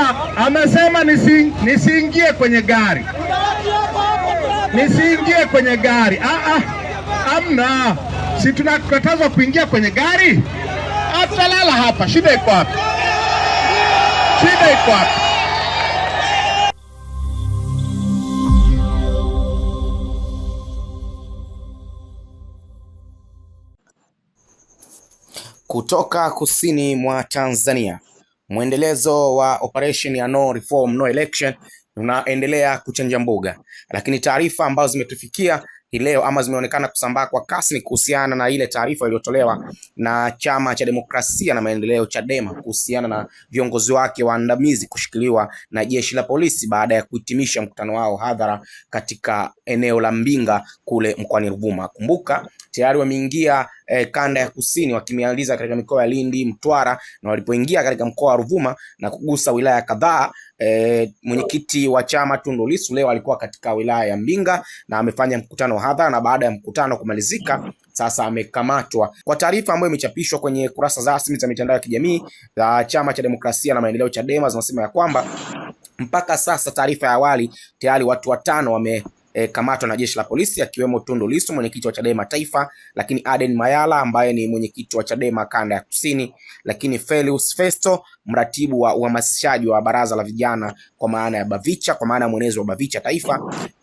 Sasa amesema nisiingie kwenye gari, nisiingie kwenye gari. Amna, si tunakatazwa kuingia kwenye gari? Atalala hapa. Shida iko wapi? Shida iko wapi? Kutoka kusini mwa Tanzania, mwendelezo wa operation ya no reform no election unaendelea kuchanja mbuga, lakini taarifa ambazo zimetufikia hii leo ama zimeonekana kusambaa kwa kasi ni kuhusiana na ile taarifa iliyotolewa na Chama cha Demokrasia na Maendeleo Chadema kuhusiana na viongozi wake waandamizi kushikiliwa na jeshi la polisi baada ya kuhitimisha mkutano wao hadhara katika eneo la Mbinga kule mkoani Ruvuma. Kumbuka tayari wameingia kanda ya kusini wakimaliza katika mikoa ya Lindi, Mtwara, na walipoingia katika mkoa wa Ruvuma na kugusa wilaya kadhaa, mwenyekiti wa chama Tundu Lissu leo alikuwa katika wilaya ya Mbinga na amefanya mkutano hadhara, na baada ya mkutano kumalizika sasa amekamatwa. Kwa taarifa ambayo imechapishwa kwenye kurasa rasmi za mitandao ya kijamii za Chama cha Demokrasia na Maendeleo Chadema zinasema ya kwamba mpaka sasa, taarifa ya awali, tayari watu 5 wamekamatwa na jeshi la polisi, akiwemo Tundu Lissu, mwenyekiti wa Chadema Taifa, lakini Aden Mayala ambaye ni mwenyekiti wa Chadema kanda ya kusini, lakini Felius Festo, mratibu wa uhamasishaji wa baraza la vijana kwa maana ya Bavicha, kwa maana ya mwenezi wa Bavicha Taifa.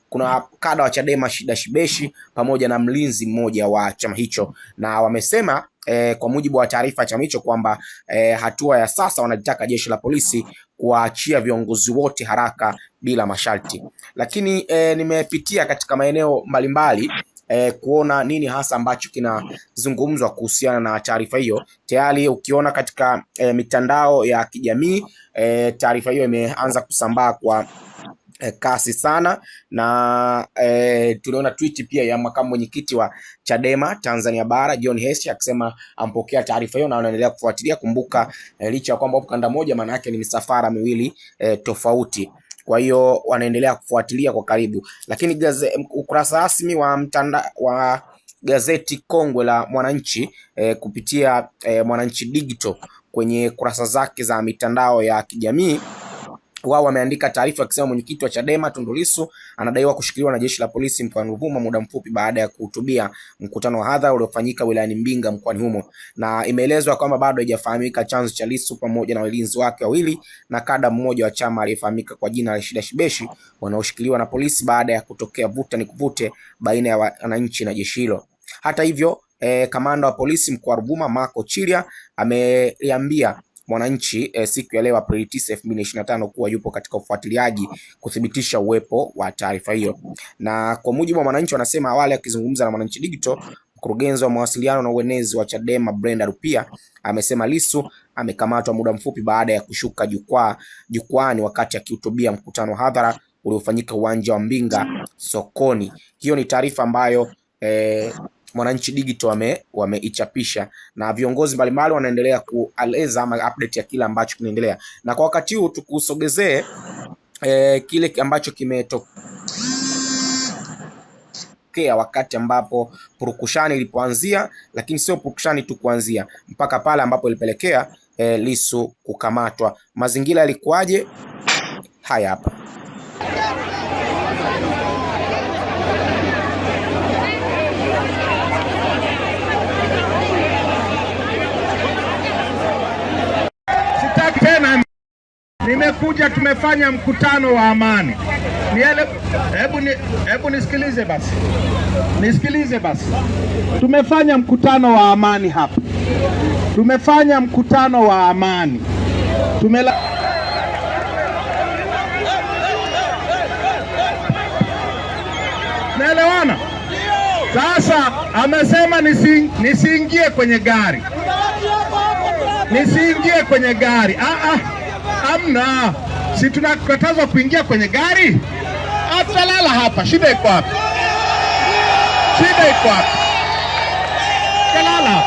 Kuna kada wa Chadema Shida Shibeshi pamoja na mlinzi mmoja wa chama hicho, na wamesema kwa mujibu wa taarifa ya chama hicho kwamba hatua ya sasa wanalitaka jeshi la polisi kuachia viongozi wote haraka bila masharti. Lakini nimepitia katika maeneo mbalimbali kuona nini hasa ambacho kinazungumzwa kuhusiana na taarifa hiyo. Tayari ukiona katika mitandao ya kijamii taarifa hiyo imeanza kusambaa kwa kasi sana, na tuliona tweet pia ya makamu mwenyekiti wa Chadema Tanzania Bara John Heche akisema ampokea taarifa hiyo na anaendelea kufuatilia. Kumbuka licha ya kwamba kanda moja, maana yake ni misafara miwili tofauti, kwa hiyo wanaendelea kufuatilia kwa karibu. Lakini ukurasa rasmi wa gazeti kongwe la Mwananchi kupitia Mwananchi Digital kwenye kurasa zake za mitandao ya kijamii, wao wameandika taarifa akisema mwenyekiti wa Chadema Tundu Lissu anadaiwa kushikiliwa na jeshi la polisi mkoani Ruvuma muda mfupi baada ya kuhutubia mkutano wa hadhara uliofanyika wilayani Mbinga mkoani humo, na imeelezwa kwamba bado haijafahamika chanzo cha Lissu pamoja na walinzi wake wawili na kada mmoja wa chama aliyefahamika kwa jina la Shida Shibeshi wanaoshikiliwa na polisi baada ya kutokea vuta ni kuvute baina ya wananchi na jeshi hilo. Hata hivyo, kamanda wa polisi mkoa wa Ruvuma Marco Chilia ameiambia Mwananchi siku ya leo Aprili 9, 2025 kuwa yupo katika ufuatiliaji kuthibitisha uwepo wa taarifa hiyo. Na kwa mujibu wa Mwananchi wanasema awali, akizungumza na Mwananchi Digital, mkurugenzi wa mawasiliano na uenezi wa Chadema Brenda Rupia amesema Lissu amekamatwa muda mfupi baada ya kushuka jukwani wakati akihutubia mkutano hadhara uliofanyika uwanja wa Mbinga sokoni. Hiyo ni taarifa ambayo Mwananchi Digital wameichapisha, na viongozi mbalimbali wanaendelea kueleza ama update ya kila ambacho kinaendelea. Na kwa wakati huu tukusogezee kile ambacho kimetokea wakati ambapo purukushani ilipoanzia, lakini sio purukushani tu kuanzia, mpaka pale ambapo ilipelekea Lissu kukamatwa. Mazingira yalikuwaje? Haya hapa. Nimekuja, tumefanya mkutano wa amani. Hebu nisikilize basi. Nisikilize basi. Tumefanya mkutano wa amani hapa. Tumefanya mkutano wa amani. Naelewana? Sasa amesema nisiingie kwenye gari. Nisiingie kwenye gari. Amna, si tunakatazwa kuingia kwenye gari? Atalala hapa. Shida iko wapi? Shida iko wapi? Talala.